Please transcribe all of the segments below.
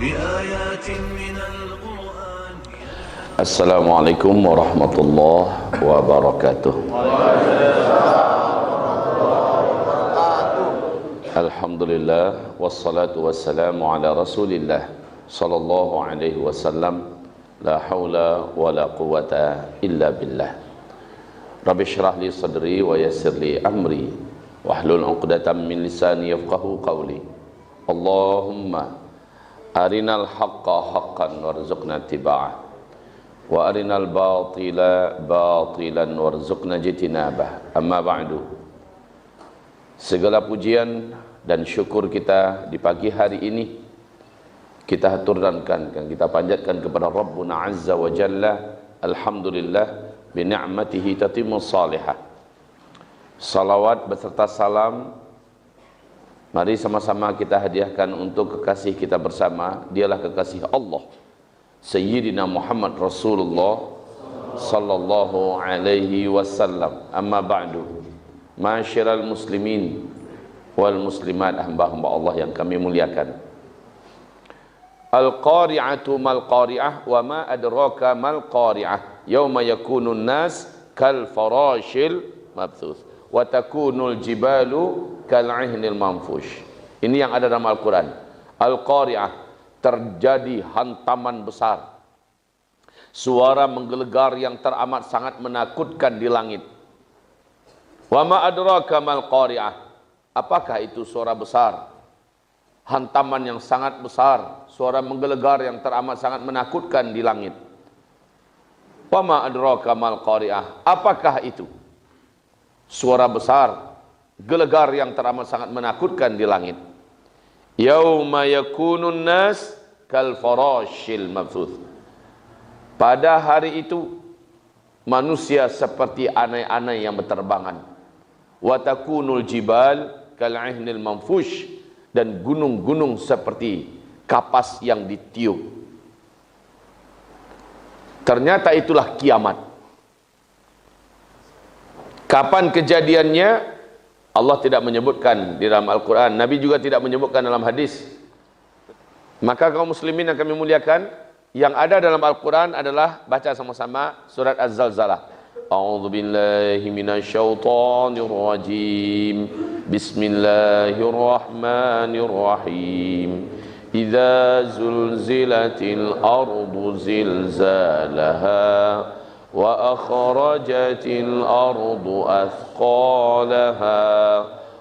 بآيات من القرآن. Assalamualaikum warahmatullahi wabarakatuh. Alhamdulillah wassalatu wassalamu ala Rasulillah sallallahu alaihi wasallam. La haula wala quwata illa billah. Rabbi shrah li sadri wa yassir li amri wahlul 'uqdatam min lisani yafqahu qawli. Allahumma arinal haqqa haqqan warzuqna ittiba'ah wa arinal batila batilan warzuqna jitinabah. Amma ba'du. Segala pujian dan syukur kita di pagi hari ini kita haturkan, kita panjatkan kepada Rabbuna Azza wa Jalla. Alhamdulillah bi ni'matihi tatimmu salihah. Salawat beserta salam mari sama-sama kita hadiahkan untuk kekasih kita bersama. Dialah kekasih Allah, Sayyidina Muhammad Rasulullah sallallahu alaihi wasallam. Amma ba'du. Masyiral muslimin wal muslimat, hamba-hamba Allah yang kami muliakan. Al-qari'atu mal qari'ah wa ma adraka mal qari'ah. Yauma yakunun nas kal farashil mabthus wa takunul jibalu kal 'ihnil manfush. Ini yang ada dalam Al-Qur'an. Al-qari'ah, terjadi hantaman besar, suara menggelegar yang teramat sangat menakutkan di langit. Wa ma adraka mal qari'ah. Apakah itu suara besar, hantaman yang sangat besar, suara menggelegar yang teramat sangat menakutkan di langit? Wa ma adraka mal qari'ah. Apakah itu suara besar, gelegar yang teramat sangat menakutkan di langit? Yauma yakunun nas kal farashil mabthuth. Pada hari itu manusia seperti anai-anai yang berterbangan. Wa takunul jibal kal 'ihnil manfush, dan gunung-gunung seperti kapas yang ditiup. Ternyata itulah kiamat. Kapan kejadiannya? Allah tidak menyebutkan di dalam Al-Quran, Nabi juga tidak menyebutkan dalam hadis. Maka kaum muslimin yang kami muliakan, yang ada dalam Al-Quran adalah baca sama-sama surat Az-Zalzalah. A'udzu billahi minasyaitonir rajim. Bismillahirrahmanirrahim. Idza zulzilatil ardu zilzalaha wa akhrajatil ardu athqalaha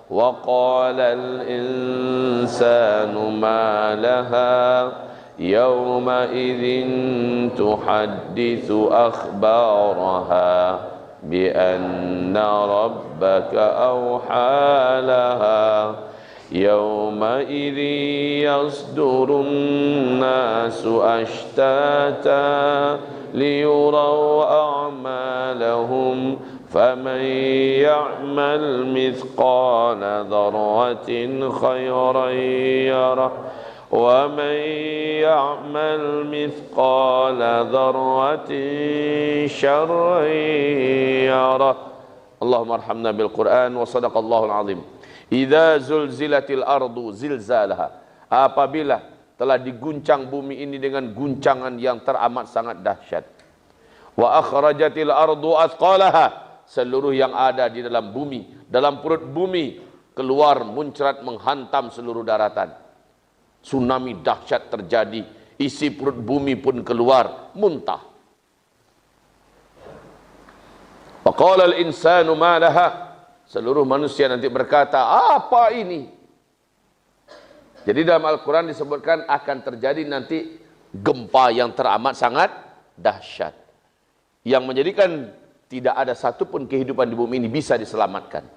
wa qalal insanu ma laha yawma idzin tuhadditsu akhbaraha bi anna rabbaka awha laha yawma idzin yasdurun nasu ashtata liyuraw a'malahum faman ya'mal mithqala dharratin khayran yarah wa man ya'mal mithqala dharratin syarran yarah. Allahumma arhamna bil Qur'an wa sadaqallahul azim. Idza zulzilatil ardu zilzalaha. Apabila telah diguncang bumi ini dengan guncangan yang teramat sangat dahsyat. Wa akhrajatil ardu athqalaha. Seluruh yang ada di dalam bumi, dalam perut bumi, keluar muncrat menghantam seluruh daratan. Tsunami dahsyat terjadi, isi perut bumi pun keluar muntah. Wa qala al insanu ma laha. Seluruh manusia nanti berkata, apa ini? Jadi dalam Al-Quran disebutkan akan terjadi nanti gempa yang teramat sangat dahsyat, yang menjadikan tidak ada satupun kehidupan di bumi ini bisa diselamatkan.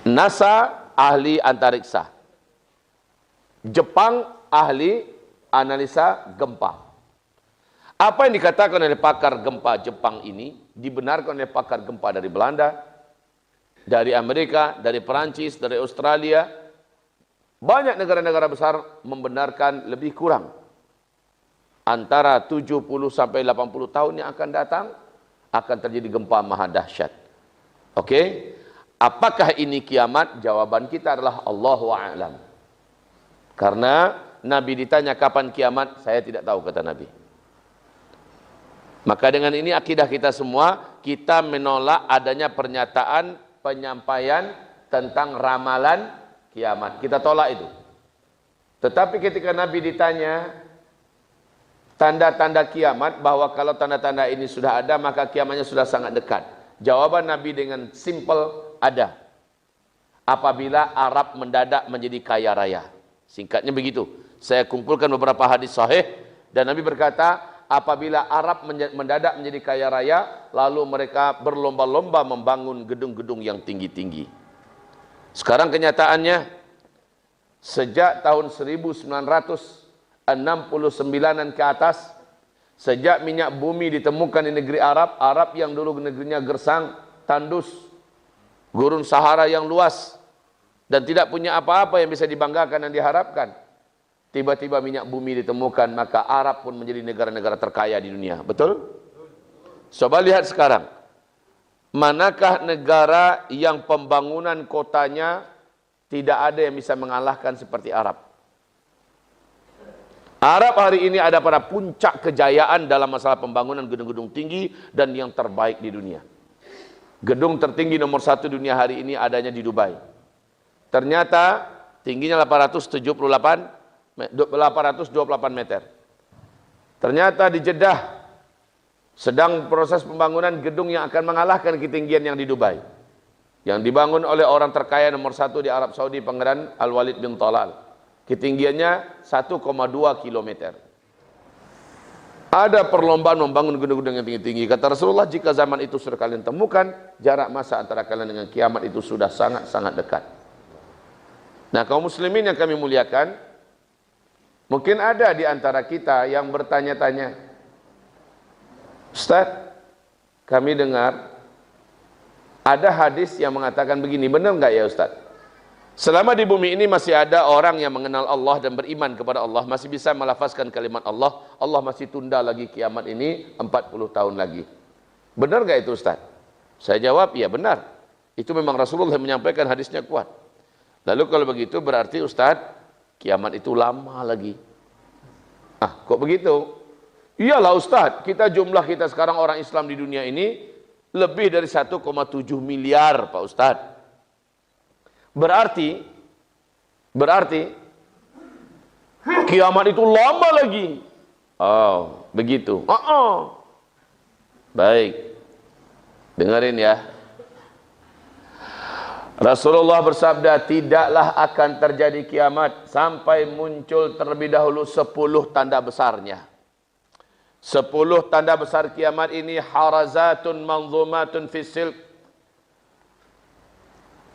NASA ahli antariksa, Jepang ahli analisa gempa. Apa yang dikatakan oleh pakar gempa Jepang ini dibenarkan oleh pakar gempa dari Belanda, dari Amerika, dari Perancis, dari Australia. Banyak negara-negara besar membenarkan lebih kurang. Antara 70 sampai 80 tahun yang akan datang akan terjadi gempa maha dahsyat. Oke? Apakah ini kiamat? Jawaban kita adalah Allahu a'lam. Karena Nabi ditanya kapan kiamat, saya tidak tahu, kata Nabi. Maka dengan ini akidah kita semua, kita menolak adanya pernyataan penyampaian tentang ramalan kiamat. Kita tolak itu. Tetapi ketika Nabi ditanya tanda-tanda kiamat, bahwa kalau tanda-tanda ini sudah ada, maka kiamatnya sudah sangat dekat. Jawaban Nabi dengan simple, ada. Apabila Arab mendadak menjadi kaya raya. Singkatnya begitu. Saya kumpulkan beberapa hadis sahih, dan Nabi berkata, apabila Arab mendadak menjadi kaya raya, lalu mereka berlomba-lomba membangun gedung-gedung yang tinggi-tinggi. Sekarang kenyataannya, sejak tahun 1969-an ke atas, sejak minyak bumi ditemukan di negeri Arab, Arab yang dulu negerinya gersang, tandus, gurun Sahara yang luas, dan tidak punya apa-apa yang bisa dibanggakan dan diharapkan. Tiba-tiba minyak bumi ditemukan, maka Arab pun menjadi negara-negara terkaya di dunia. Betul? Coba lihat sekarang. Manakah negara yang pembangunan kotanya tidak ada yang bisa mengalahkan seperti Arab? Arab hari ini ada pada puncak kejayaan dalam masalah pembangunan gedung-gedung tinggi dan yang terbaik di dunia. Gedung tertinggi nomor 1 dunia hari ini adanya di Dubai. Ternyata tingginya 828 meter. Ternyata di Jeddah sedang proses pembangunan gedung yang akan mengalahkan ketinggian yang di Dubai, yang dibangun oleh orang terkaya nomor 1 di Arab Saudi, Pangeran Al-Walid bin Talal. Ketinggiannya 1,2 kilometer. Ada perlombaan membangun gedung-gedung yang tinggi-tinggi. Kata Rasulullah, jika zaman itu sudah kalian temukan, jarak masa antara kalian dengan kiamat itu sudah sangat-sangat dekat. Nah, kaum muslimin yang kami muliakan, mungkin ada di antara kita yang bertanya-tanya, Ustaz, kami dengar ada hadis yang mengatakan begini, benar enggak ya Ustaz? Selama di bumi ini masih ada orang yang mengenal Allah dan beriman kepada Allah, masih bisa melafazkan kalimat Allah, Allah masih tunda lagi kiamat ini 40 tahun lagi. Benar enggak itu Ustaz? Saya jawab, ya benar. Itu memang Rasulullah yang menyampaikan, hadisnya kuat. Lalu kalau begitu berarti Ustaz, kiamat itu lama lagi. Ah, kok begitu? Iyalah Ustaz, jumlah kita sekarang orang Islam di dunia ini lebih dari 1,7 miliar Pak Ustaz. Berarti kiamat itu lama lagi. Oh, begitu. Baik. Dengerin ya. Rasulullah bersabda, tidaklah akan terjadi kiamat sampai muncul terlebih dahulu 10 tanda besarnya. 10 tanda besar kiamat ini harazatun manzumatun fi silk.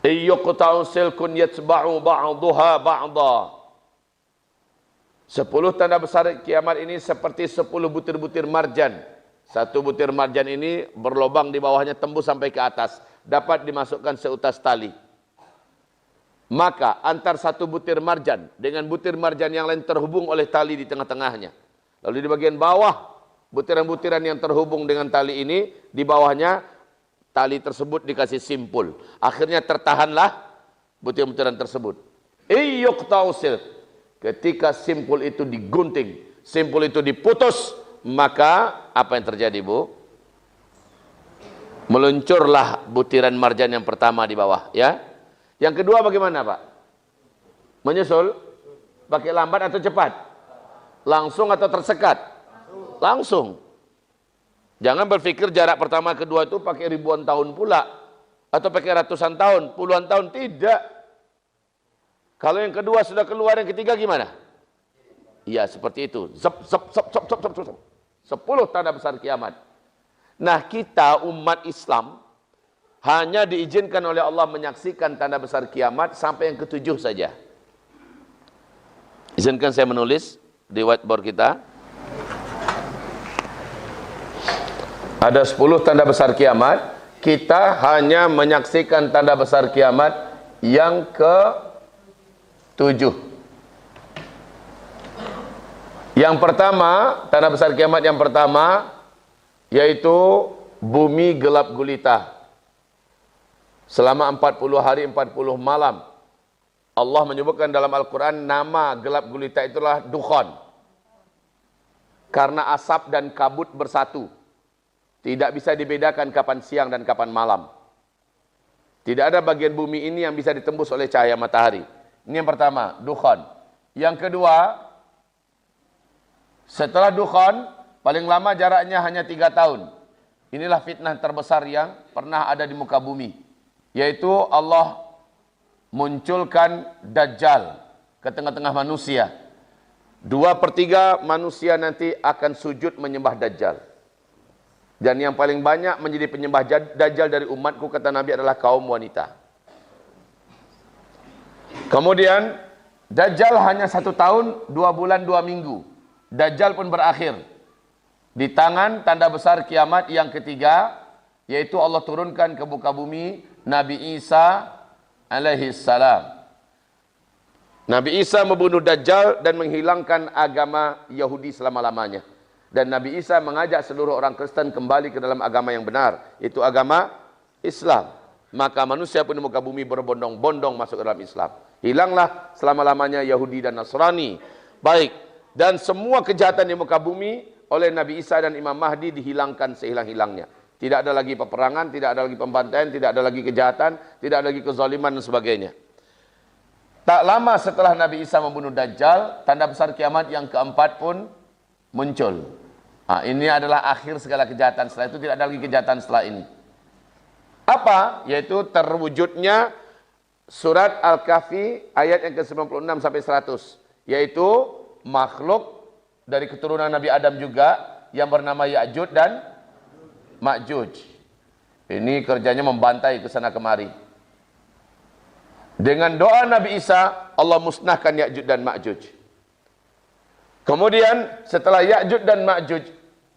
Yuqta'u silkun yatba'u ba'daha ba'da. 10 tanda besar kiamat ini seperti 10 butir-butir marjan. Satu butir marjan ini berlobang di bawahnya tembus sampai ke atas, dapat dimasukkan seutas tali. Maka antar satu butir marjan dengan butir marjan yang lain terhubung oleh tali di tengah-tengahnya. Lalu di bagian bawah, butiran-butiran yang terhubung dengan tali ini, di bawahnya tali tersebut dikasih simpul. Akhirnya tertahanlah butiran-butiran tersebut. Yuqta'u silk. Ketika simpul itu digunting, simpul itu diputus, maka apa yang terjadi, Bu? Meluncurlah butiran marjan yang pertama di bawah, ya. Yang kedua bagaimana, Pak? Menyusul? Pakai lambat atau cepat? Langsung atau tersekat? Langsung. Jangan berpikir jarak pertama kedua itu pakai ribuan tahun pula, atau pakai ratusan tahun, puluhan tahun, tidak. Kalau yang kedua sudah keluar, yang ketiga gimana? Iya, seperti itu. 10 tanda besar kiamat. Nah, kita umat Islam hanya diizinkan oleh Allah menyaksikan tanda besar kiamat sampai yang ke-7 saja. Izinkan saya menulis di whiteboard kita. Ada 10 tanda besar kiamat. Kita hanya menyaksikan tanda besar kiamat yang ke-7. Yang pertama, tanda besar kiamat yang pertama, yaitu bumi gelap gulita selama 40 hari 40 malam. Allah menyebutkan dalam Al-Quran nama gelap gulita itulah dukhan. Karena asap dan kabut bersatu. Tidak bisa dibedakan kapan siang dan kapan malam. Tidak ada bagian bumi ini yang bisa ditembus oleh cahaya matahari. Ini yang pertama, dukhan. Yang kedua, setelah dukhan, paling lama jaraknya hanya 3 tahun. Inilah fitnah terbesar yang pernah ada di muka bumi. Yaitu Allah munculkan Dajjal ke tengah-tengah manusia. 2/3 manusia nanti akan sujud menyembah Dajjal. Dan yang paling banyak menjadi penyembah Dajjal dari umatku, kata Nabi, adalah kaum wanita. Kemudian Dajjal hanya 1 tahun, 2 bulan, 2 minggu. Dajjal pun berakhir. Di tangan tanda besar kiamat yang ketiga, yaitu Allah turunkan ke muka bumi Nabi Isa alaihi salam. Nabi Isa membunuh Dajjal dan menghilangkan agama Yahudi selama-lamanya. Dan Nabi Isa mengajak seluruh orang Kristen kembali ke dalam agama yang benar, itu agama Islam. Maka manusia pun di muka bumi berbondong-bondong masuk ke dalam Islam. Hilanglah selama-lamanya Yahudi dan Nasrani. Baik, dan semua kejahatan di muka bumi oleh Nabi Isa dan Imam Mahdi dihilangkan sehilang-hilangnya. Tidak ada lagi peperangan, tidak ada lagi pembantaian, tidak ada lagi kejahatan, tidak ada lagi kezaliman dan sebagainya. Tak lama setelah Nabi Isa membunuh Dajjal, tanda besar kiamat yang keempat pun muncul. Ini adalah akhir segala kejahatan. Setelah itu tidak ada lagi kejahatan setelah ini. Apa? Yaitu terwujudnya surat Al-Kahfi ayat yang ke-96 sampai 100. Yaitu makhluk dari keturunan Nabi Adam juga yang bernama Ya'juj dan Ma'juj. Ini kerjanya membantai ke sana kemari. Dengan doa Nabi Isa, Allah musnahkan Ya'juj dan Ma'juj. Kemudian setelah Ya'juj dan Ma'juj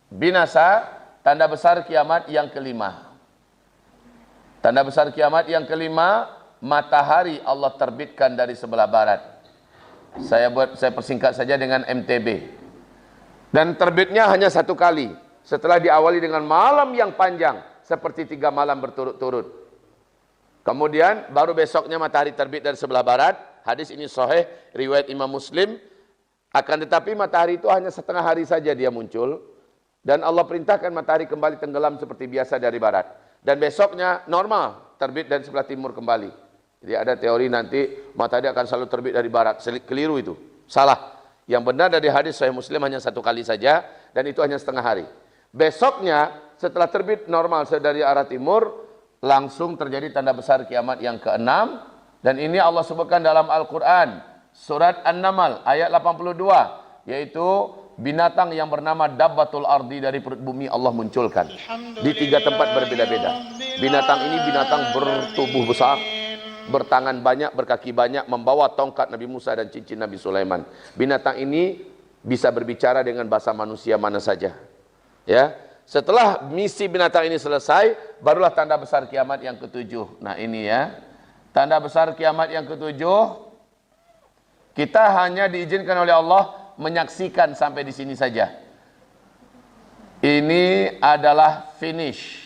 binasa, tanda besar kiamat yang kelima. Tanda besar kiamat yang kelima, matahari Allah terbitkan dari sebelah barat. Saya persingkat saja dengan MTB. Dan terbitnya hanya 1 kali. Setelah diawali dengan malam yang panjang, seperti 3 malam berturut-turut. Kemudian baru besoknya matahari terbit dari sebelah barat. Hadis ini sahih, riwayat Imam Muslim. Akan tetapi matahari itu hanya setengah hari saja dia muncul. Dan Allah perintahkan matahari kembali tenggelam seperti biasa dari barat. Dan besoknya normal, terbit dari sebelah timur kembali. Jadi ada teori nanti matahari akan selalu terbit dari barat. Keliru itu, salah. Yang benar dari hadis sahih Muslim hanya 1 kali saja. Dan itu hanya setengah hari. Besoknya setelah terbit normal dari arah timur, langsung terjadi tanda besar kiamat yang ke-6. Dan ini Allah sebutkan dalam Al-Quran. Surat An-Naml ayat 82. Yaitu binatang yang bernama Dabbatul Ardi dari perut bumi Allah munculkan. Di 3 tempat berbeda-beda. Binatang ini binatang bertubuh besar, bertangan banyak, berkaki banyak, membawa tongkat Nabi Musa dan cincin Nabi Sulaiman. Binatang ini bisa berbicara dengan bahasa manusia mana saja. Ya, setelah misi binatang ini selesai, barulah tanda besar kiamat yang ke-7. Nah ini ya, tanda besar kiamat yang ke-7, kita hanya diizinkan oleh Allah menyaksikan sampai di sini saja. Ini adalah finish.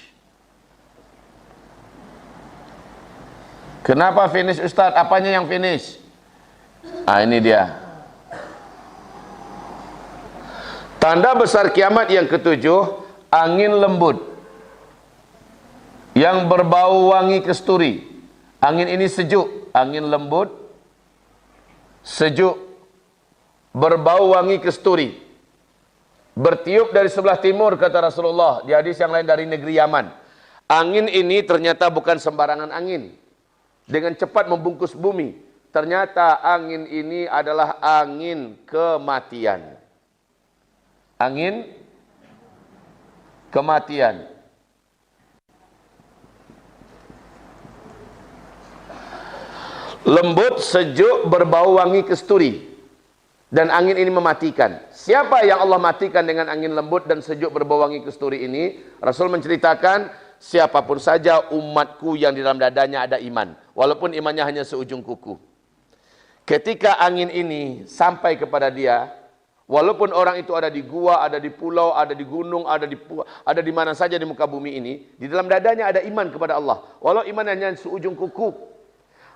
Kenapa finish Ustadz? Apanya yang finish? Ini dia. Tanda besar kiamat yang ke-7, angin lembut yang berbau wangi kesturi. Angin ini sejuk, angin lembut, sejuk, berbau wangi kesturi. Bertiup dari sebelah timur, kata Rasulullah. Di hadis yang lain dari negeri Yaman. Angin ini ternyata bukan sembarangan angin. Dengan cepat membungkus bumi. Ternyata angin ini adalah angin kematian. Angin kematian. Lembut, sejuk, berbau wangi kesturi. Dan angin ini mematikan. Siapa yang Allah matikan dengan angin lembut dan sejuk berbau wangi kesturi ini? Rasul menceritakan, siapapun saja umatku yang di dalam dadanya ada iman. Walaupun imannya hanya seujung kuku. Ketika angin ini sampai kepada dia, walaupun orang itu ada di gua, ada di pulau, ada di gunung, ada di mana saja di muka bumi ini, di dalam dadanya ada iman kepada Allah. Walau iman hanya seujung kuku.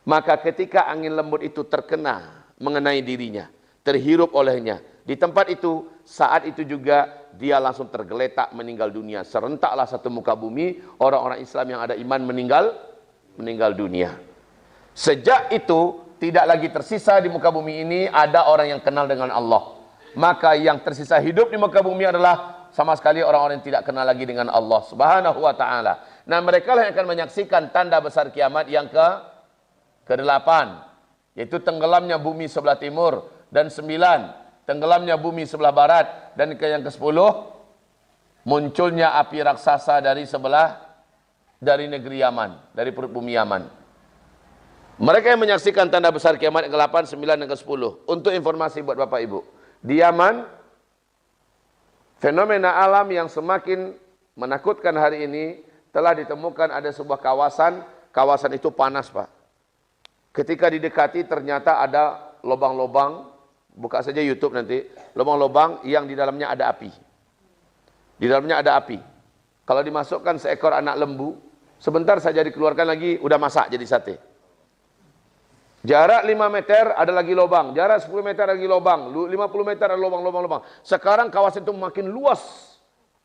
Maka ketika angin lembut itu terkena mengenai dirinya, terhirup olehnya, di tempat itu, saat itu juga dia langsung tergeletak meninggal dunia. Serentaklah satu muka bumi, orang-orang Islam yang ada iman meninggal dunia. Sejak itu, tidak lagi tersisa di muka bumi ini ada orang yang kenal dengan Allah. Maka yang tersisa hidup di muka bumi adalah sama sekali orang-orang yang tidak kenal lagi dengan Allah Subhanahu wa ta'ala. Nah, mereka lah yang akan menyaksikan tanda besar kiamat yang ke-8, yaitu tenggelamnya bumi sebelah timur, dan 9, tenggelamnya bumi sebelah barat, dan yang ke-10, munculnya api raksasa dari negeri Yaman, dari perut bumi Yaman. Mereka yang menyaksikan tanda besar kiamat yang ke-8, 9, dan ke-10. Untuk informasi buat Bapak Ibu, di Yaman, fenomena alam yang semakin menakutkan hari ini, telah ditemukan ada sebuah kawasan itu panas, Pak. Ketika didekati ternyata ada lubang-lubang, buka saja YouTube nanti, lubang-lubang yang di dalamnya ada api. Di dalamnya ada api. Kalau dimasukkan seekor anak lembu, sebentar saja dikeluarkan lagi, udah masak jadi sate. Jarak 5 meter ada lagi lubang, jarak 10 meter ada lagi lubang, 50 meter ada lubang. Sekarang kawasan itu makin luas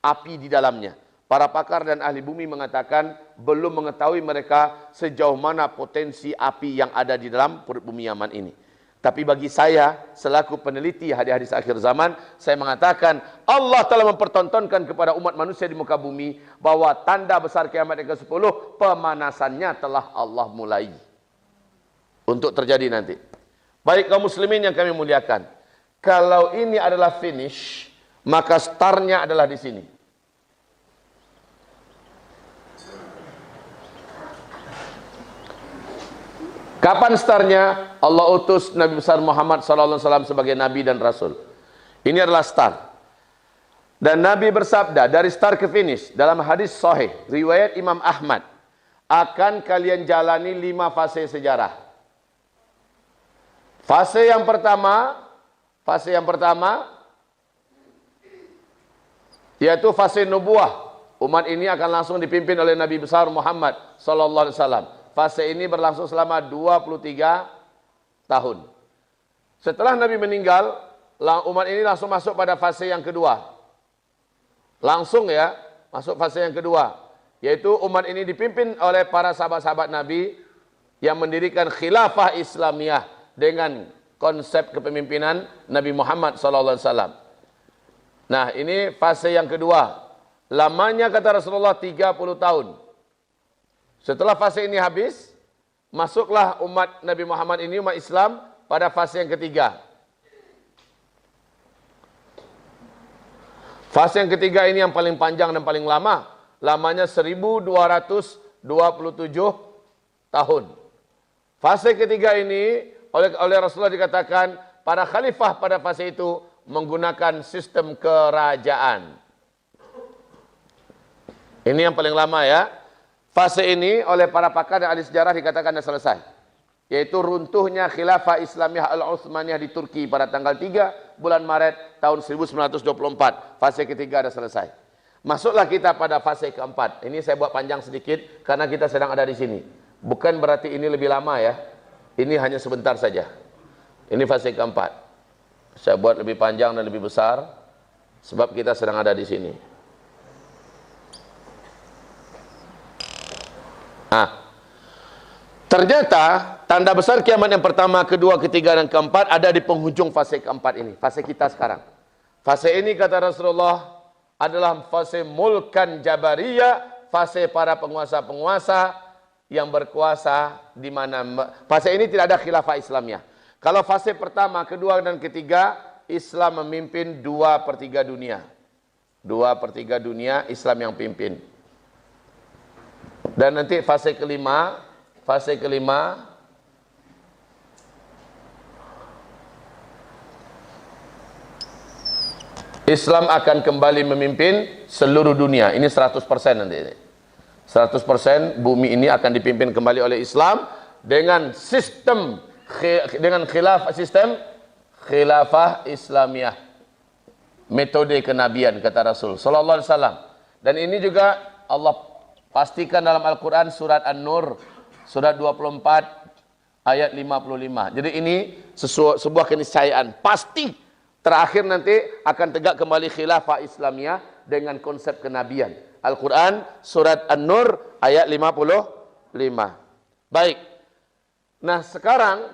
api di dalamnya. Para pakar dan ahli bumi mengatakan belum mengetahui mereka sejauh mana potensi api yang ada di dalam perut bumi Yaman ini. Tapi bagi saya, selaku peneliti hadis-hadis akhir zaman, saya mengatakan Allah telah mempertontonkan kepada umat manusia di muka bumi bahwa tanda besar kiamat yang ke-10, pemanasannya telah Allah mulai untuk terjadi nanti. Baik kaum muslimin yang kami muliakan, kalau ini adalah finish, maka startnya adalah di sini. Kapan startnya? Allah utus Nabi besar Muhammad SAW sebagai Nabi dan Rasul. Ini adalah start. Dan Nabi bersabda dari start ke finish dalam hadis sahih riwayat Imam Ahmad, akan kalian jalani 5 fase sejarah. Fase yang pertama yaitu fase nubuah. Umat ini akan langsung dipimpin oleh Nabi besar Muhammad SAW. Fase ini berlangsung selama 23 tahun. Setelah Nabi meninggal, umat ini langsung masuk pada fase yang kedua. Langsung ya, masuk fase yang kedua. Yaitu umat ini dipimpin oleh para sahabat-sahabat Nabi yang mendirikan khilafah Islamiyah dengan konsep kepemimpinan Nabi Muhammad SAW. Nah, ini fase yang kedua. Lamanya kata Rasulullah 30 tahun. Setelah fase ini habis, masuklah umat Nabi Muhammad ini, umat Islam, pada fase yang ketiga. Fase yang ketiga ini yang paling panjang dan paling lama. Lamanya 1227 tahun. Fase ketiga ini, oleh Rasulullah dikatakan, para khalifah pada fase itu menggunakan sistem kerajaan. Ini yang paling lama ya. Fase ini oleh para pakar dan ahli sejarah dikatakan sudah selesai. Yaitu runtuhnya khilafah Islamiyah Al-Utsmaniyah di Turki pada tanggal 3 bulan Maret tahun 1924. Fase ketiga sudah selesai. Masuklah kita pada fase keempat. Ini saya buat panjang sedikit karena kita sedang ada di sini. Bukan berarti ini lebih lama ya. Ini hanya sebentar saja. Ini fase keempat. Saya buat lebih panjang dan lebih besar sebab kita sedang ada di sini. Ternyata tanda besar kiamat yang pertama, kedua, ketiga, dan keempat ada di penghujung fase keempat ini. Fase kita sekarang. Fase ini kata Rasulullah adalah fase mulkan jabariyah, fase para penguasa-penguasa yang berkuasa di mana fase ini tidak ada khilafah Islamiyah. Kalau fase pertama, kedua, dan ketiga, Islam memimpin 2/3 dunia. 2/3 dunia Islam yang pimpin. Dan nanti fase kelima Islam akan kembali memimpin seluruh dunia. Ini 100% nanti. 100% bumi ini akan dipimpin kembali oleh Islam dengan sistem khilafah Islamiyah. Metode kenabian kata Rasul sallallahu alaihi wasallam. Dan ini juga Allah pastikan dalam Al-Quran surat An-Nur surat 24 ayat 55. Jadi ini sebuah keniscayaan. Pasti terakhir nanti akan tegak kembali khilafah Islamiyah dengan konsep kenabian. Al-Quran surat An-Nur ayat 55. Baik. Nah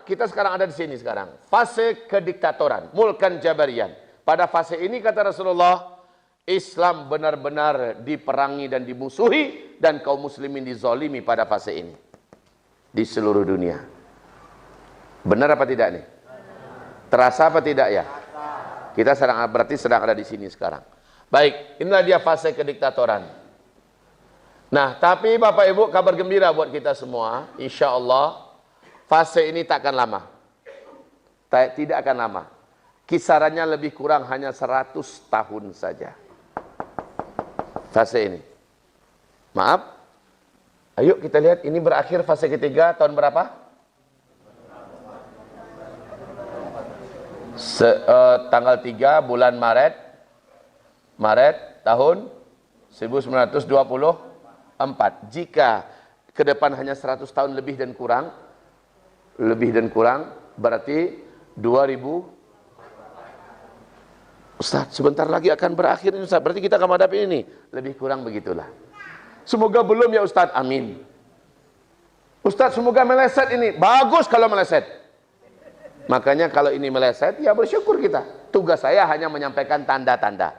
kita sekarang ada di sini sekarang. Fase kediktatoran, mulkan jabarian. Pada fase ini kata Rasulullah, Islam benar-benar diperangi dan dimusuhi dan kaum muslimin dizalimi pada fase ini. Di seluruh dunia. Benar apa tidak nih? Terasa apa tidak ya? Kita berarti sedang ada di sini sekarang. Baik, inilah dia fase kediktatoran. Nah, tapi Bapak Ibu, kabar gembira buat kita semua. Insya Allah, fase ini tak akan lama. Tidak akan lama. Kisarannya lebih kurang hanya 100 tahun saja. Fase ini. Maaf. Ayo kita lihat, ini berakhir fase ketiga tahun berapa? Tanggal 3 bulan Maret tahun 1924. Jika ke depan hanya 100 tahun lebih dan kurang berarti 2000. Ustaz, sebentar lagi akan berakhir ini Ustaz. Berarti kita akan menghadapi ini. Lebih kurang begitulah. Semoga belum ya Ustaz. Amin. Ustaz, semoga meleset ini. Bagus kalau meleset. Makanya kalau ini meleset, ya bersyukur kita. Tugas saya hanya menyampaikan tanda-tanda.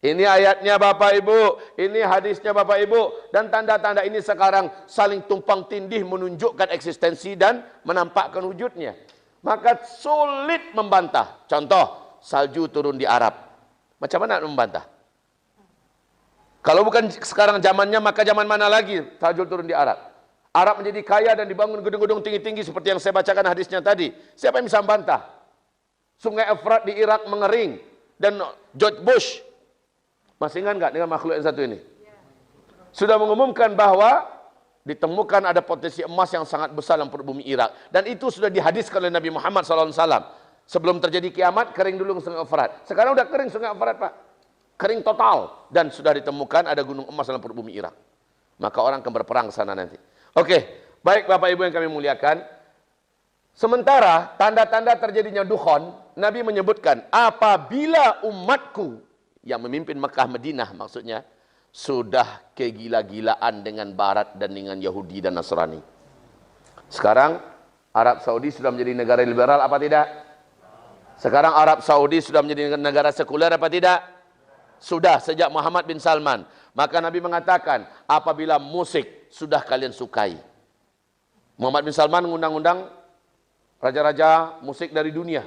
Ini ayatnya Bapak Ibu, ini hadisnya Bapak Ibu. Dan tanda-tanda ini sekarang saling tumpang tindih menunjukkan eksistensi dan menampakkan wujudnya. Maka sulit membantah. Contoh, salju turun di Arab. Macam mana membantah? Kalau bukan sekarang zamannya, maka zaman mana lagi salju turun di Arab? Arab menjadi kaya dan dibangun gedung-gedung tinggi-tinggi seperti yang saya bacakan hadisnya tadi. Siapa yang bisa membantah? Sungai Efrat di Irak mengering. Dan George Bush, masih ingat nggak dengan makhluk yang satu ini? Sudah mengumumkan bahwa ditemukan ada potensi emas yang sangat besar dalam perut bumi Irak. Dan itu sudah dihadiskan oleh Nabi Muhammad SAW. Sebelum terjadi kiamat, kering dulu Sungai Efrat. Sekarang udah kering Sungai Efrat, Pak. Kering total. Dan sudah ditemukan ada gunung emas dalam perut bumi Irak. Maka orang akan berperang ke sana nanti. Oke, baik Bapak Ibu yang kami muliakan. Sementara tanda-tanda terjadinya dukhon, Nabi menyebutkan apabila umatku yang memimpin Mekah Madinah maksudnya sudah kegila-gilaan dengan Barat dan dengan Yahudi dan Nasrani. Sekarang Arab Saudi sudah menjadi negara liberal apa tidak? Sekarang Arab Saudi sudah menjadi negara sekuler apa tidak? Sudah sejak Muhammad bin Salman. Maka Nabi mengatakan apabila musik sudah kalian sukai. Muhammad bin Salman mengundang-undang raja-raja musik dari dunia.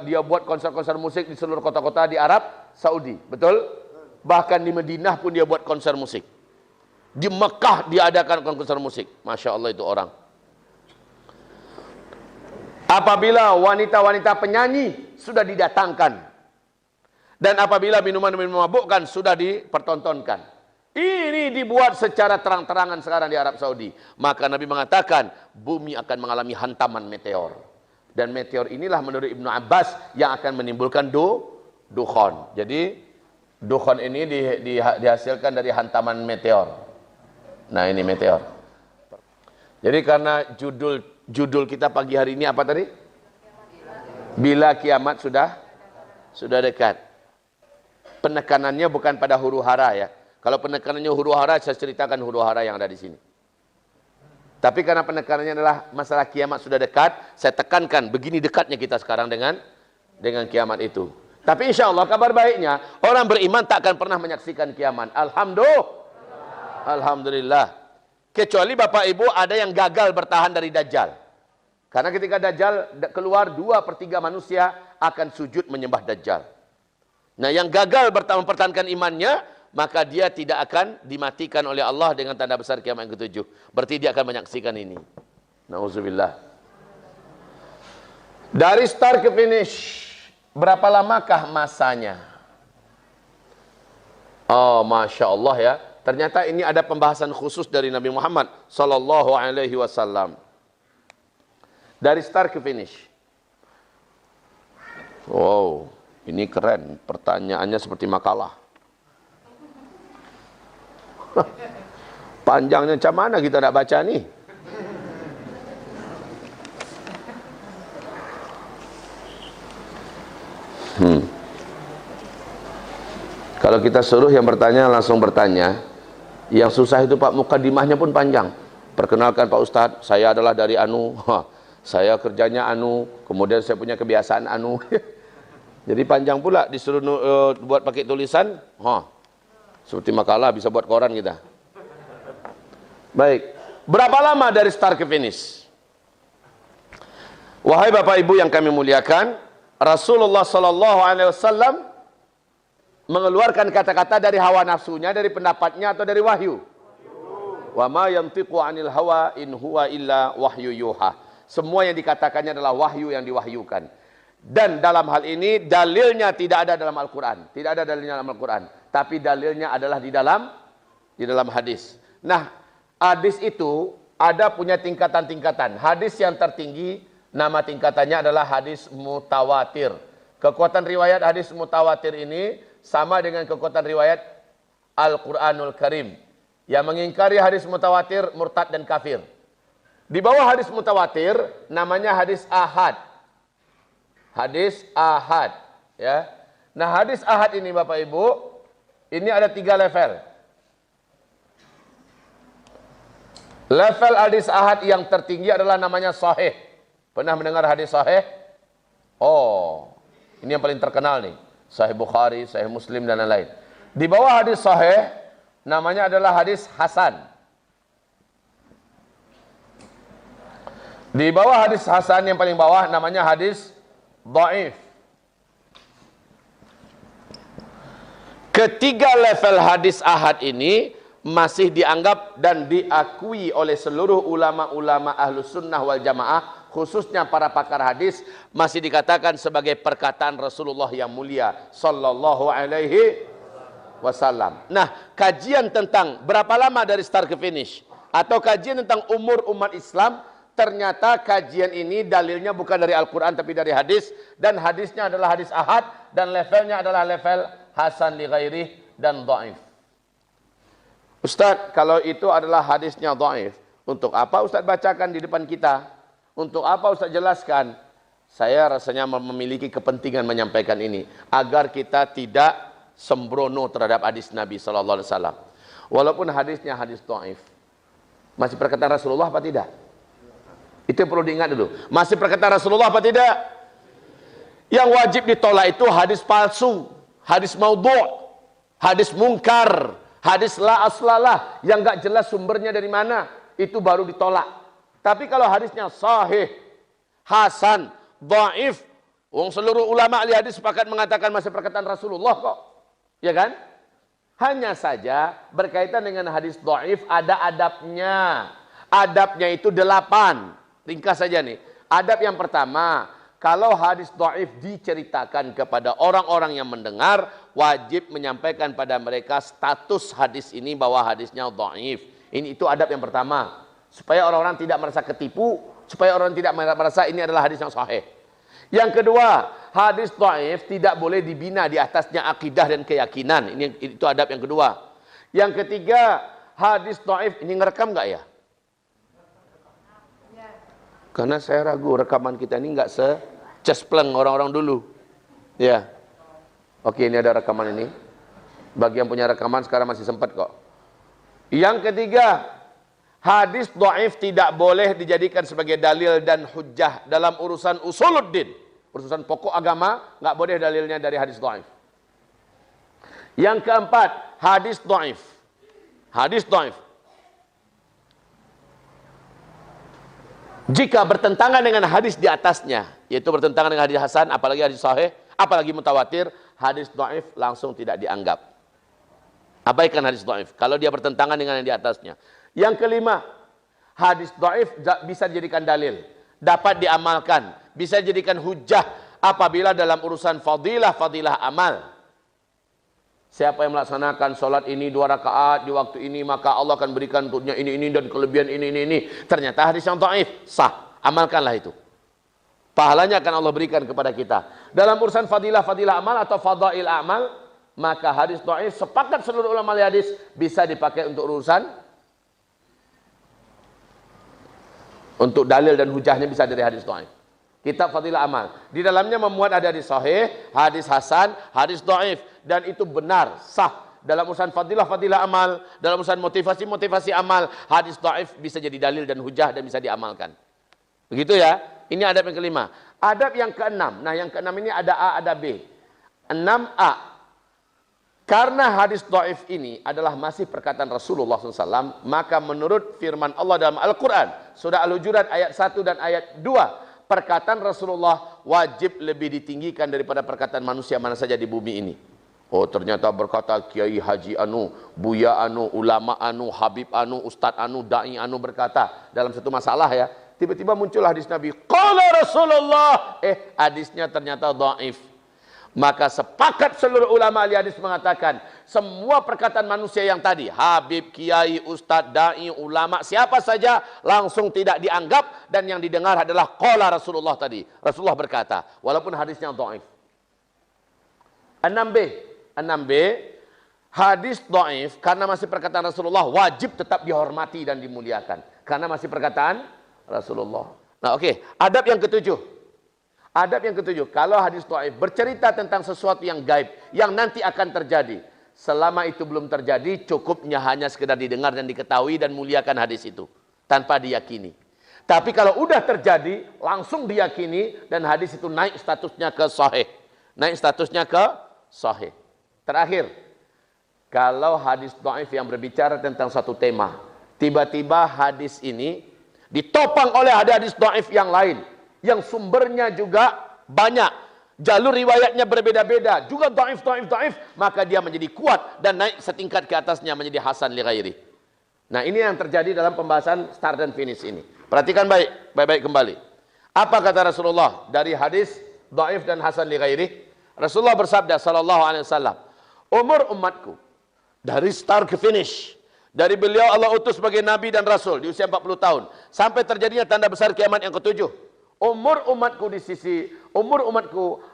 Dia buat konser-konser musik di seluruh kota-kota di Arab Saudi. Betul? Bahkan di Madinah pun dia buat konser musik. Di Mekah dia adakan konser musik. Masya Allah itu orang. Apabila wanita-wanita penyanyi sudah didatangkan. Dan apabila minuman-minuman memabukkan sudah dipertontonkan. Ini dibuat secara terang-terangan sekarang di Arab Saudi. Maka Nabi mengatakan bumi akan mengalami hantaman meteor. Dan meteor inilah menurut Ibnu Abbas yang akan menimbulkan dukhon. Jadi dukhon ini dihasilkan dari hantaman meteor. Nah ini meteor. Jadi karena judul kita pagi hari ini apa tadi? Bila kiamat sudah dekat. Penekanannya bukan pada huru hara ya. Kalau penekanannya huru hara, saya ceritakan huru hara yang ada di sini. Tapi karena penekanannya adalah masalah kiamat sudah dekat, saya tekankan begini dekatnya kita sekarang dengan kiamat itu. Tapi insya Allah kabar baiknya, orang beriman tak akan pernah menyaksikan kiamat. Alhamdulillah. Kecuali Bapak Ibu ada yang gagal bertahan dari Dajjal. Karena ketika Dajjal keluar 2/3 manusia akan sujud menyembah Dajjal. Nah yang gagal mempertahankan imannya, maka dia tidak akan dimatikan oleh Allah dengan tanda besar kiamat yang ke-7. Berarti dia akan menyaksikan ini. Nauzubillah. Dari start ke finish, berapa lamakah masanya? Oh, Masya Allah ya. Ternyata ini ada pembahasan khusus dari Nabi Muhammad Sallallahu Alaihi Wasallam. Dari start ke finish. Wow, ini keren. Pertanyaannya seperti makalah. Panjangnya macam mana kita nak baca nih? Kalau kita suruh yang bertanya langsung bertanya. Yang susah itu Pak, mukadimahnya pun panjang. Perkenalkan Pak Ustadz, saya adalah dari Anu, saya kerjanya Anu, kemudian saya punya kebiasaan Anu. Jadi panjang pula, disuruh buat pakai tulisan, seperti makalah bisa buat koran kita. Baik, berapa lama dari start ke finish? Wahai Bapak Ibu yang kami muliakan, Rasulullah SAW mengeluarkan kata-kata dari hawa nafsunya, dari pendapatnya atau dari wahyu. Wa ma yantiqu 'anil hawa in huwa illa wahyu yuha. Semua yang dikatakannya adalah wahyu yang diwahyukan. Dan dalam hal ini dalilnya tidak ada dalam Al-Qur'an. Tidak ada dalilnya dalam Al-Qur'an, tapi dalilnya adalah di dalam hadis. Nah, hadis itu ada punya tingkatan-tingkatan. Hadis yang tertinggi nama tingkatannya adalah hadis mutawatir. Kekuatan riwayat hadis mutawatir ini sama dengan kekuatan riwayat Al-Quranul Karim. Yang mengingkari hadis mutawatir, murtad dan kafir. Di bawah hadis mutawatir, namanya hadis ahad. Hadis ahad. Ya. Nah, hadis ahad ini Bapak Ibu, ini ada 3 level. Level hadis ahad yang tertinggi adalah namanya sahih. Pernah mendengar hadis sahih? Oh, ini yang paling terkenal nih. Sahih Bukhari, Sahih Muslim dan lain-lain. Di bawah hadis sahih namanya adalah hadis hasan. Di bawah hadis hasan yang paling bawah namanya hadis dhaif. Ketiga level hadis ahad ini masih dianggap dan diakui oleh seluruh ulama-ulama Ahlus Sunnah wal Jamaah, khususnya para pakar hadis, masih dikatakan sebagai perkataan Rasulullah yang mulia sallallahu alaihi wasallam. Nah, kajian tentang berapa lama dari start ke finish atau kajian tentang umur umat Islam, ternyata kajian ini dalilnya bukan dari Al-Qur'an tapi dari hadis, dan hadisnya adalah hadis ahad dan levelnya adalah level hasan li ghairih dan dhaif. Ustaz, kalau itu adalah hadisnya dhaif, untuk apa Ustaz bacakan di depan kita? Untuk apa Ustaz jelaskan? Saya rasanya memiliki kepentingan menyampaikan ini agar kita tidak sembrono terhadap hadis Nabi sallallahu alaihi wasallam. Walaupun hadisnya hadis dhaif. Masih perkataan Rasulullah apa tidak? Itu yang perlu diingat dulu. Masih perkataan Rasulullah apa tidak? Yang wajib ditolak itu hadis palsu, hadis maudhu', hadis mungkar, hadis la aslalah yang enggak jelas sumbernya dari mana, itu baru ditolak. Tapi kalau hadisnya sahih, hasan, dhaif, wong seluruh ulama ahli hadis sepakat mengatakan masih perkataan Rasulullah kok. Ya kan? Hanya saja berkaitan dengan hadis dhaif ada adabnya. Adabnya itu 8. Ringkas saja nih. Adab yang pertama, kalau hadis dhaif diceritakan kepada orang-orang yang mendengar, wajib menyampaikan pada mereka status hadis ini bahwa hadisnya dhaif. Itu adab yang pertama. Supaya orang-orang tidak merasa ketipu, supaya orang tidak merasa ini adalah hadis yang sahih. Yang kedua, hadis dhaif tidak boleh dibina di atasnya akidah dan keyakinan. Itu adab yang kedua. Yang ketiga, hadis dhaif ini ngerekam enggak ya? Karena saya ragu rekaman kita ini enggak secespleng orang-orang dulu. Ya. Oke, ini ada rekaman ini. Bagi yang punya rekaman sekarang masih sempat kok. Yang ketiga, hadis dhaif tidak boleh dijadikan sebagai dalil dan hujjah dalam urusan usuluddin. Urusan pokok agama, nggak boleh dalilnya dari hadis dhaif. Yang keempat, hadis dhaif. Hadis dhaif. Jika bertentangan dengan hadis di atasnya, yaitu bertentangan dengan hadis hasan, apalagi hadis sahih, apalagi mutawatir, hadis dhaif langsung tidak dianggap. Abaikan hadis dhaif kalau dia bertentangan dengan yang di atasnya. Yang kelima, hadis dhaif bisa dijadikan dalil, dapat diamalkan, bisa dijadikan hujjah apabila dalam urusan fadilah amal. Siapa yang melaksanakan sholat ini 2 rakaat di waktu ini, maka Allah akan berikan untuknya ini dan kelebihan ini. Ternyata hadis yang dhaif, sah, amalkanlah itu. Pahalanya akan Allah berikan kepada kita. Dalam urusan fadilah amal atau fadail amal, maka hadis dhaif sepakat seluruh ulama hadis bisa dipakai untuk urusan, untuk dalil dan hujahnya bisa dari hadis dhaif. Kitab Fadilah Amal. Di dalamnya memuat ada hadis sahih, hadis hasan, hadis dhaif, dan itu benar, sah. Dalam urusan fadilah amal, dalam urusan motivasi amal, hadis dhaif bisa jadi dalil dan hujah dan bisa diamalkan. Begitu ya. Ini adab yang kelima. Adab yang keenam. Nah, yang keenam ini ada A, ada B. 6A. Karena hadis dhaif ini adalah masih perkataan Rasulullah SAW, maka menurut firman Allah dalam Al-Quran, surah Al-Hujurat ayat 1 dan ayat 2, perkataan Rasulullah wajib lebih ditinggikan daripada perkataan manusia mana saja di bumi ini. Oh, ternyata berkata Kiai Haji Anu, Buya Anu, Ulama Anu, Habib Anu, Ustadz Anu, Da'i Anu berkata dalam satu masalah ya, tiba-tiba muncul hadis Nabi, qala Rasulullah, hadisnya ternyata dhaif. Maka sepakat seluruh ulama ahli hadis mengatakan, semua perkataan manusia yang tadi, Habib, Kiai, Ustadz, Da'i, Ulama, siapa saja langsung tidak dianggap, dan yang didengar adalah qala Rasulullah tadi. Rasulullah berkata, walaupun hadisnya dhaif. 6B, hadis dhaif karena masih perkataan Rasulullah wajib tetap dihormati dan dimuliakan. Karena masih perkataan Rasulullah. Nah, oke. Adab yang ketujuh. Kalau hadis dhaif bercerita tentang sesuatu yang gaib, yang nanti akan terjadi. Selama itu belum terjadi, cukupnya hanya sekedar didengar dan diketahui dan muliakan hadis itu. Tanpa diyakini. Tapi kalau udah terjadi, langsung diyakini dan hadis itu naik statusnya ke sahih. Terakhir, kalau hadis dhaif yang berbicara tentang satu tema, tiba-tiba hadis ini ditopang oleh hadis dhaif yang lain, yang sumbernya juga banyak, jalur riwayatnya berbeda-beda, juga dhaif, maka dia menjadi kuat dan naik setingkat ke atasnya menjadi hasan li ghairi. Nah, ini yang terjadi dalam pembahasan start dan finish ini. Perhatikan baik-baik kembali. Apa kata Rasulullah dari hadis dhaif dan hasan li ghairi? Rasulullah bersabda sallallahu alaihi wasallam, umur umatku dari start ke finish, dari beliau Allah utus sebagai nabi dan rasul di usia 40 tahun sampai terjadinya tanda besar kiamat yang ketujuh. Umur umatku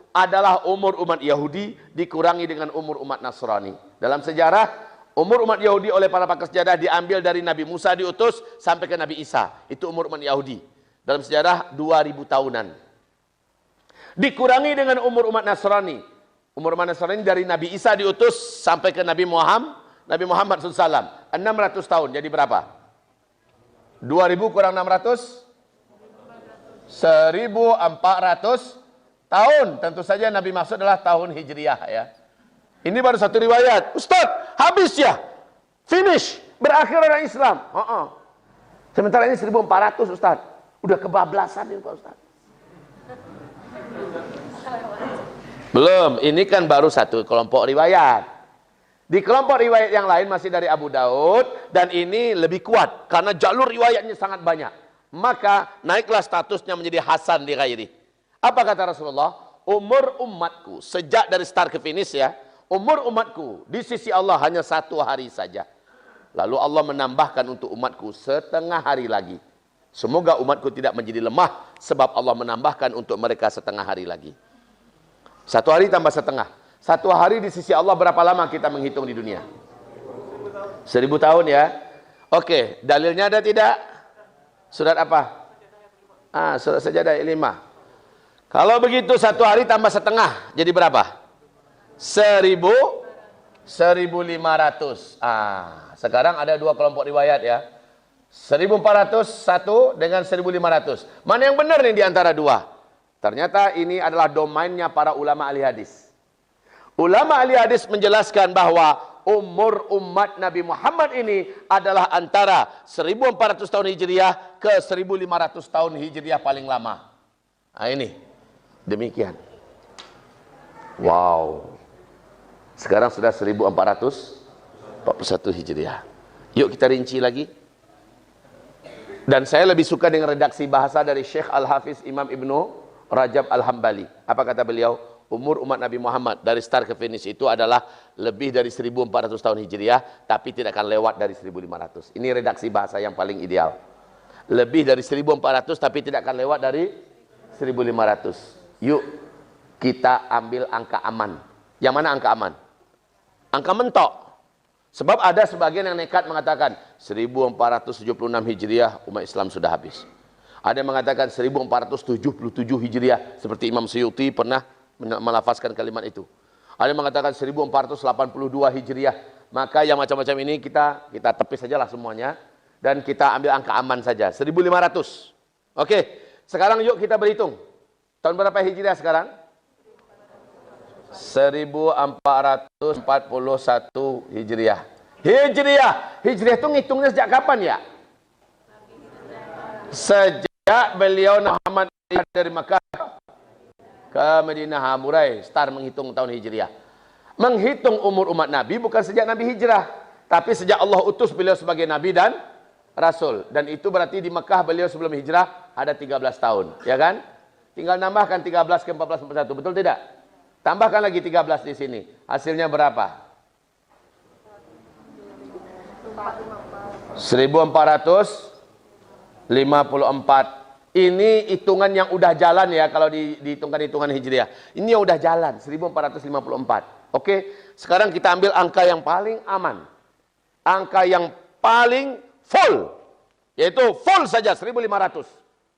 adalah umur umat Yahudi dikurangi dengan umur umat Nasrani. Dalam sejarah, umur umat Yahudi oleh para pakar sejarah diambil dari Nabi Musa diutus sampai ke Nabi Isa. Itu umur umat Yahudi. Dalam sejarah 2000 tahunan. Dikurangi dengan umur umat Nasrani. Umur umat Nasrani dari Nabi Isa diutus sampai ke Nabi Muhammad SAW. 600 tahun. Jadi berapa? 2000 kurang 600? 1400 tahun. Tentu saja Nabi maksud adalah tahun Hijriah ya. Ini baru satu riwayat. Ustaz, habis ya? Finish. Berakhir orang Islam. Sementara ini 1400 Ustaz. Udah kebablasan ini Pak Ustaz. Belum, ini kan baru satu kelompok riwayat. Di kelompok riwayat yang lain masih dari Abu Daud, dan ini lebih kuat karena jalur riwayatnya sangat banyak. Maka naiklah statusnya menjadi hasan li ghairi. Apa kata Rasulullah? Umur umatku sejak dari start ke finish ya, umur umatku di sisi Allah hanya 1 hari saja. Lalu Allah menambahkan untuk umatku setengah hari lagi. Semoga umatku tidak menjadi lemah sebab Allah menambahkan untuk mereka setengah hari lagi. 1 hari tambah setengah. 1 hari di sisi Allah berapa lama kita menghitung di dunia? 1000 tahun ya. Oke, dalilnya ada tidak? Surat apa? Surat Sajadah 5. Kalau begitu 1 hari tambah setengah, jadi berapa? 1500. Sekarang ada 2 kelompok riwayat ya. 1400 satu dengan 1500. Mana yang benar nih di antara 2? Ternyata ini adalah domainnya para ulama ahli hadis. Ulama ahli hadis menjelaskan bahwa umur umat Nabi Muhammad ini adalah antara 1400 tahun Hijriah ke 1500 tahun Hijriah paling lama. Nah ini, demikian. Wow. Sekarang sudah 1441 Hijriah. Yuk kita rinci lagi. Dan saya lebih suka dengan redaksi bahasa dari Syekh Al-Hafiz Imam Ibnu Rajab Al-Hambali. Apa kata beliau? Umur umat Nabi Muhammad dari start ke finish itu adalah lebih dari 1400 tahun Hijriah, tapi tidak akan lewat dari 1500. Ini redaksi bahasa yang paling ideal. Lebih dari 1400 tapi tidak akan lewat dari 1500. Yuk kita ambil angka aman. Yang mana angka aman? Angka mentok. Sebab ada sebagian yang nekat mengatakan 1476 Hijriah umat Islam sudah habis. Ada yang mengatakan 1477 Hijriah, seperti Imam Suyuti pernah melafazkan kalimat itu. Ada yang mengatakan 1482 Hijriah. Maka yang macam-macam ini kita tepis sajalah semuanya dan kita ambil angka aman saja, 1500. Oke, sekarang yuk kita berhitung. Tahun berapa Hijriah sekarang? 1441 Hijriah. Hijriah itu ngitungnya sejak kapan ya? Sejak beliau Muhammad dari Makkah ke Madinah, mulai start menghitung tahun Hijriah. Menghitung umur umat Nabi bukan sejak Nabi hijrah, tapi sejak Allah utus beliau sebagai Nabi dan Rasul. Dan itu berarti di Mekah beliau sebelum hijrah ada 13 tahun, ya kan? Tinggal nambahkan 13 ke 14 41, betul tidak? Tambahkan lagi 13 di sini. Hasilnya berapa? 1454. Ini hitungan yang udah jalan ya, kalau dihitungkan hitungan Hijriah. Ini yang udah jalan, 1454. Oke, sekarang kita ambil angka yang paling aman. Angka yang paling full. Yaitu full saja, 1500.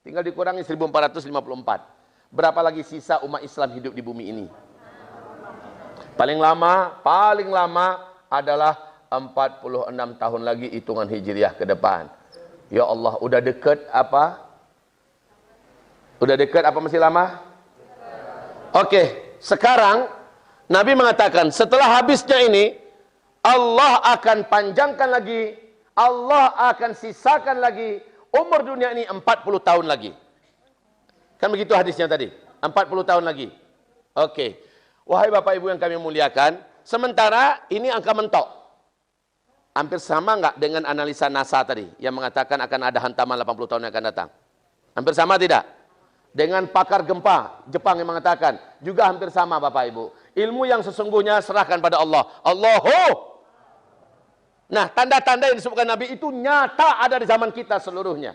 Tinggal dikurangi 1454. Berapa lagi sisa umat Islam hidup di bumi ini? Paling lama adalah 46 tahun lagi hitungan Hijriah ke depan. Ya Allah, udah dekat apa? Udah dekat apa masih lama? Oke, sekarang Nabi mengatakan setelah habisnya ini Allah akan panjangkan lagi, Allah akan sisakan lagi umur dunia ini 40 tahun lagi. Kan begitu hadisnya tadi, 40 tahun lagi. Oke. Wahai Bapak Ibu yang kami muliakan, sementara ini angka mentok. Hampir sama enggak dengan analisa NASA tadi yang mengatakan akan ada hantaman 80 tahun yang akan datang? Hampir sama tidak? Dengan pakar gempa Jepang yang mengatakan juga hampir sama Bapak Ibu. Ilmu yang sesungguhnya serahkan pada Allah. Allahu. Nah, tanda-tanda yang disebutkan Nabi itu nyata ada di zaman kita seluruhnya.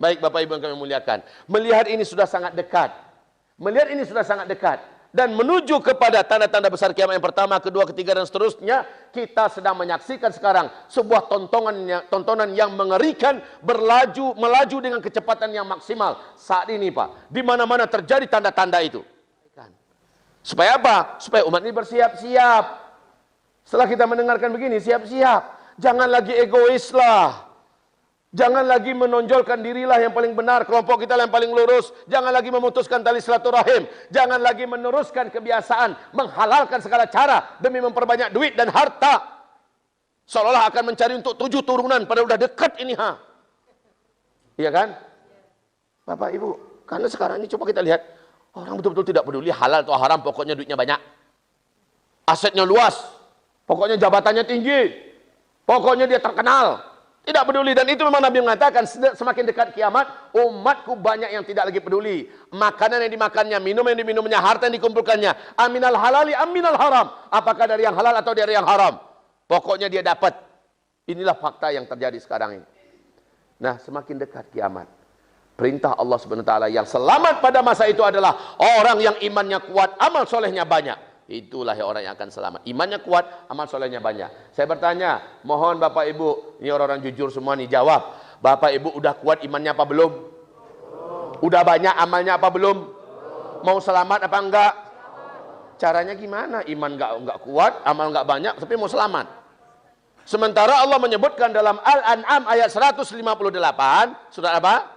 Baik Bapak Ibu yang kami muliakan, melihat ini sudah sangat dekat. Melihat ini sudah sangat dekat dan menuju kepada tanda-tanda besar kiamat yang pertama, kedua, ketiga dan seterusnya. Kita sedang menyaksikan sekarang sebuah tontonan yang mengerikan, melaju dengan kecepatan yang maksimal saat ini Pak. Di mana-mana terjadi tanda-tanda itu. Supaya apa? Supaya umat ini bersiap-siap. Setelah kita mendengarkan begini, siap-siap. Jangan lagi egois lah. Jangan lagi menonjolkan dirilah yang paling benar, kelompok kita yang paling lurus. Jangan lagi memutuskan tali silaturahim. Jangan lagi meneruskan kebiasaan menghalalkan segala cara demi memperbanyak duit dan harta. Seolah-olah akan mencari untuk 7 turunan, padahal udah dekat ini Iya kan? Bapak Ibu, karena sekarang ini coba kita lihat, orang betul-betul tidak peduli halal atau haram, pokoknya duitnya banyak. Asetnya luas, pokoknya jabatannya tinggi, pokoknya dia terkenal. Tidak peduli, dan itu memang Nabi mengatakan semakin dekat kiamat, umatku banyak yang tidak lagi peduli. Makanan yang dimakannya, minum yang diminumnya, harta yang dikumpulkannya. Aminal halali, aminal haram. Apakah dari yang halal atau dari yang haram? Pokoknya dia dapat. Inilah fakta yang terjadi sekarang ini. Nah, semakin dekat kiamat, perintah Allah Subhanahu wa taala yang selamat pada masa itu adalah orang yang imannya kuat, amal solehnya banyak. Itulah orang yang akan selamat. Imannya kuat, amal solehnya banyak. Saya bertanya, mohon Bapak Ibu, ini orang-orang jujur semua nih, jawab. Bapak Ibu udah kuat imannya apa belum? Udah banyak amalnya apa belum? Mau selamat apa enggak? Caranya gimana? Iman enggak kuat, amal enggak banyak, tapi mau selamat. Sementara Allah menyebutkan dalam Al-An'am ayat 158, surat apa?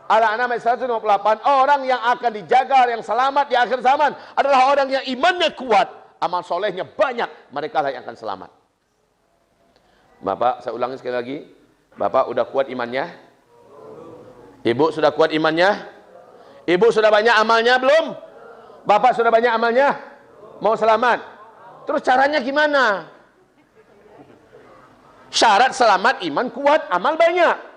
Al-An'am ayat 158, orang yang akan dijaga, yang selamat di akhir zaman adalah orang yang imannya kuat, amal solehnya banyak, mereka lah yang akan selamat. Bapak, saya ulangi sekali lagi, Bapak udah kuat imannya? Ibu sudah kuat imannya? Ibu sudah banyak amalnya belum? Bapak sudah banyak amalnya? Mau selamat? Terus caranya gimana? Syarat selamat, iman kuat, amal banyak.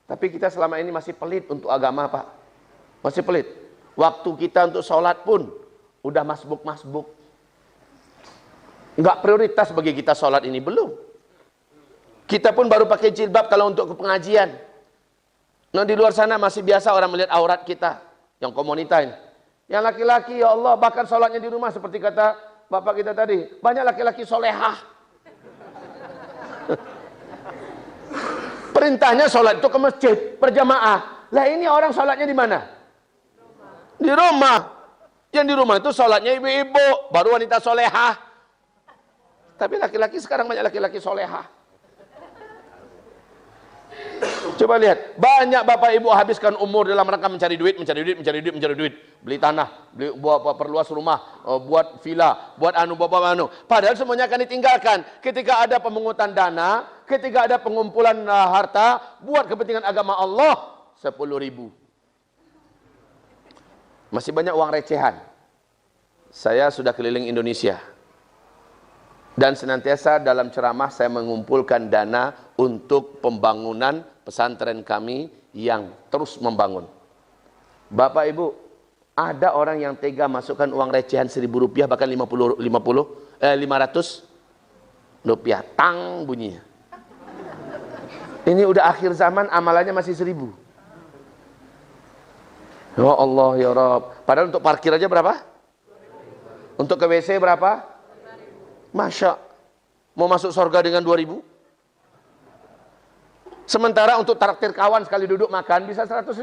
Tapi kita selama ini masih pelit untuk agama Pak. Masih pelit. Waktu kita untuk sholat pun udah masbuk-masbuk. Enggak prioritas bagi kita sholat ini, belum. Kita pun baru pakai jilbab kalau untuk ke pengajian. Nah di luar sana masih biasa orang melihat aurat kita. Yang komunitas ini. Yang laki-laki ya Allah bahkan sholatnya di rumah seperti kata bapak kita tadi. Banyak laki-laki solehah. Perintahnya sholat itu ke masjid berjamaah. Lah ini orang sholatnya di mana? Di rumah. Yang di rumah itu sholatnya ibu-ibu, baru wanita solehah. Tapi laki-laki sekarang banyak laki-laki solehah. Coba lihat, banyak bapak ibu habiskan umur dalam rangka mencari duit. Beli tanah, buat perluas rumah, buat villa, buat anu. Padahal semuanya akan ditinggalkan. Ketika ada pemungutan dana, ketika ada pengumpulan harta, buat kepentingan agama Allah, 10.000. Masih banyak uang recehan. Saya sudah keliling Indonesia. Dan senantiasa dalam ceramah saya mengumpulkan dana untuk pembangunan pesantren kami yang terus membangun. Bapak Ibu, ada orang yang tega masukkan uang recehan Rp1.000 bahkan 500 rupiah, tang bunyinya. Ini udah akhir zaman, amalannya masih 1.000. Ya Allah ya Rabb. Padahal untuk parkir aja berapa? Untuk ke WC berapa? Masya, mau masuk surga dengan 2.000? Sementara untuk traktir kawan sekali duduk makan bisa 100.000.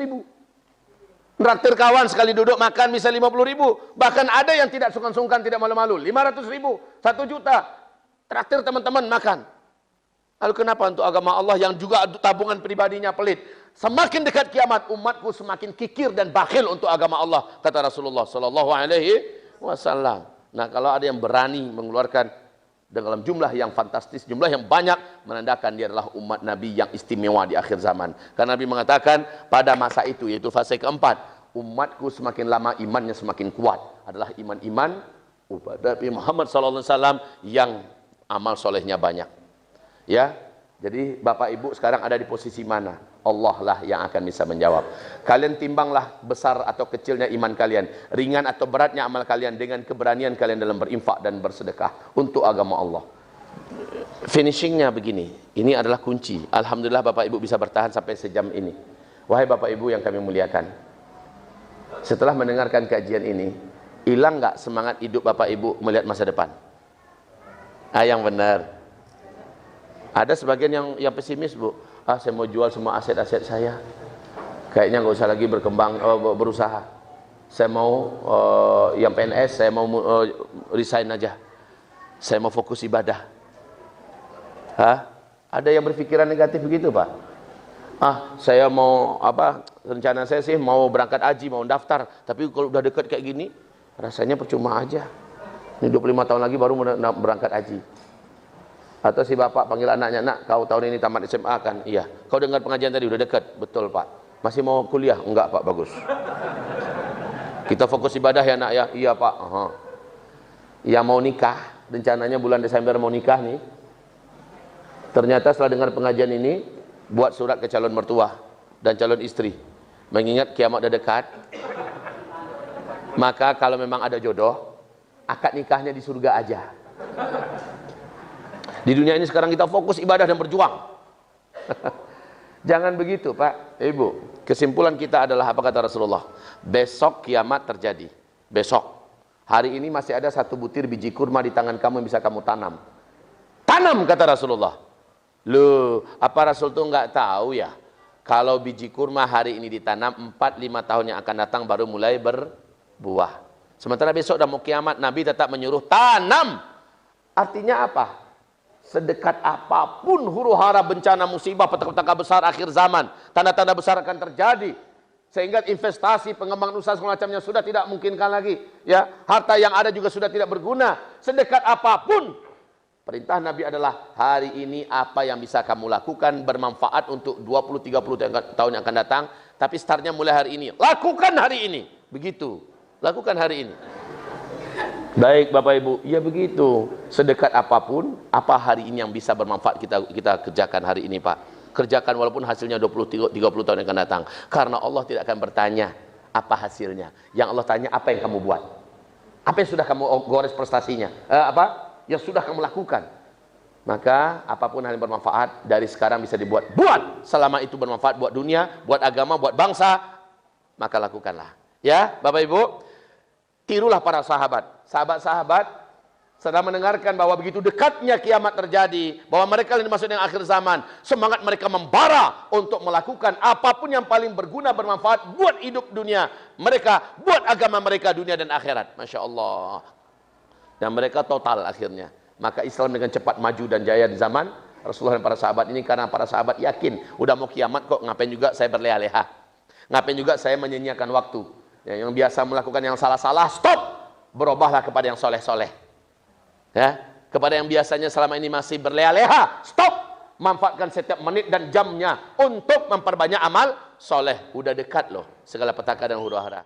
Traktir kawan sekali duduk makan bisa 50.000. Bahkan ada yang tidak sungkan-sungkan, tidak malu-malu, 500.000, 1 juta. Traktir teman-teman makan. Lalu kenapa untuk agama Allah yang juga tabungan pribadinya pelit? Semakin dekat kiamat, umatku semakin kikir dan bakhil untuk agama Allah, kata Rasulullah sallallahu alaihi wasallam. Nah, kalau ada yang berani mengeluarkan dalam jumlah yang fantastis, jumlah yang banyak, menandakan dia adalah umat Nabi yang istimewa di akhir zaman. Karena Nabi mengatakan pada masa itu, yaitu fase keempat, umatku semakin lama imannya semakin kuat. Adalah iman-iman umat Nabi Muhammad SAW yang amal solehnya banyak. Ya, jadi Bapak Ibu sekarang ada di posisi mana? Allah lah yang akan bisa menjawab. Kalian timbanglah besar atau kecilnya iman kalian, ringan atau beratnya amal kalian dengan keberanian kalian dalam berinfak dan bersedekah untuk agama Allah. Finishingnya begini, ini adalah kunci. Alhamdulillah Bapak Ibu bisa bertahan sampai sejam ini. Wahai Bapak Ibu yang kami muliakan, setelah mendengarkan kajian ini, hilang nggak semangat hidup Bapak Ibu melihat masa depan? Yang benar. Ada sebagian yang pesimis, Bu. Saya mau jual semua aset-aset saya. Kayaknya nggak usah lagi berkembang, berusaha. Saya mau yang PNS, saya mau resign aja. Saya mau fokus ibadah. Ada yang berpikiran negatif begitu, Pak? Saya mau rencana saya sih mau berangkat haji, mau daftar. Tapi kalau udah dekat kayak gini, rasanya percuma aja. Ini 25 tahun lagi baru berangkat haji. Atau si bapak panggil anaknya, nak, kau tahun ini tamat SMA kan? Iya. Kau dengar pengajian tadi, udah dekat? Betul Pak. Masih mau kuliah? Enggak Pak, bagus. Kita fokus ibadah ya nak ya? Iya Pak. Yang mau nikah, rencananya bulan Desember mau nikah nih. Ternyata setelah dengar pengajian ini, buat surat ke calon mertua dan calon istri. Mengingat kiamat udah dekat. Maka kalau memang ada jodoh, akad nikahnya di surga aja. Di dunia ini sekarang kita fokus ibadah dan berjuang. Jangan begitu Pak, Ibu. Kesimpulan kita adalah apa kata Rasulullah? Besok kiamat terjadi. Besok. Hari ini masih ada 1 butir biji kurma di tangan kamu yang bisa kamu tanam. Tanam kata Rasulullah. Loh, apa Rasul tuh nggak tahu ya? Kalau biji kurma hari ini ditanam, 4-5 tahun yang akan datang baru mulai berbuah. Sementara besok udah mau kiamat, Nabi tetap menyuruh tanam. Artinya apa? Sedekat apapun huru-hara bencana musibah petaka-petaka besar akhir zaman, tanda-tanda besar akan terjadi, sehingga investasi pengembangan usaha semacamnya sudah tidak memungkinkan lagi, ya, harta yang ada juga sudah tidak berguna. Sedekat apapun, perintah Nabi adalah hari ini apa yang bisa kamu lakukan bermanfaat untuk 20-30 tahun yang akan datang, tapi startnya mulai hari ini. Lakukan hari ini. Begitu. Lakukan hari ini. Baik Bapak Ibu, ya begitu. Sedekat apapun, apa hari ini yang bisa bermanfaat kita kerjakan hari ini Pak. Kerjakan walaupun hasilnya 20-30 tahun yang akan datang. Karena Allah tidak akan bertanya apa hasilnya. Yang Allah tanya apa yang kamu buat. Apa yang sudah kamu gores prestasinya. Yang sudah kamu lakukan. Maka apapun hal yang bermanfaat dari sekarang bisa dibuat. Buat! Selama itu bermanfaat buat dunia, buat agama, buat bangsa, maka lakukanlah. Ya Bapak Ibu, tirulah para sahabat. Sahabat-sahabat sedang mendengarkan bahwa begitu dekatnya kiamat terjadi, bahwa mereka yang dimaksud yang akhir zaman, semangat mereka membara untuk melakukan apapun yang paling berguna, bermanfaat buat hidup dunia mereka, buat agama mereka, dunia dan akhirat. Masya Allah. Dan mereka total akhirnya. Maka Islam dengan cepat maju dan jaya di zaman Rasulullah dan para sahabat ini, karena para sahabat yakin, udah mau kiamat kok, ngapain juga saya berleha-leha, ngapain juga saya menyanyiakan waktu. Yang biasa melakukan yang salah-salah, stop, berubahlah kepada yang soleh-soleh. Ya, kepada yang biasanya selama ini masih berleha-leha, stop, manfaatkan setiap menit dan jamnya untuk memperbanyak amal soleh. Udah dekat loh segala petaka dan huru hara.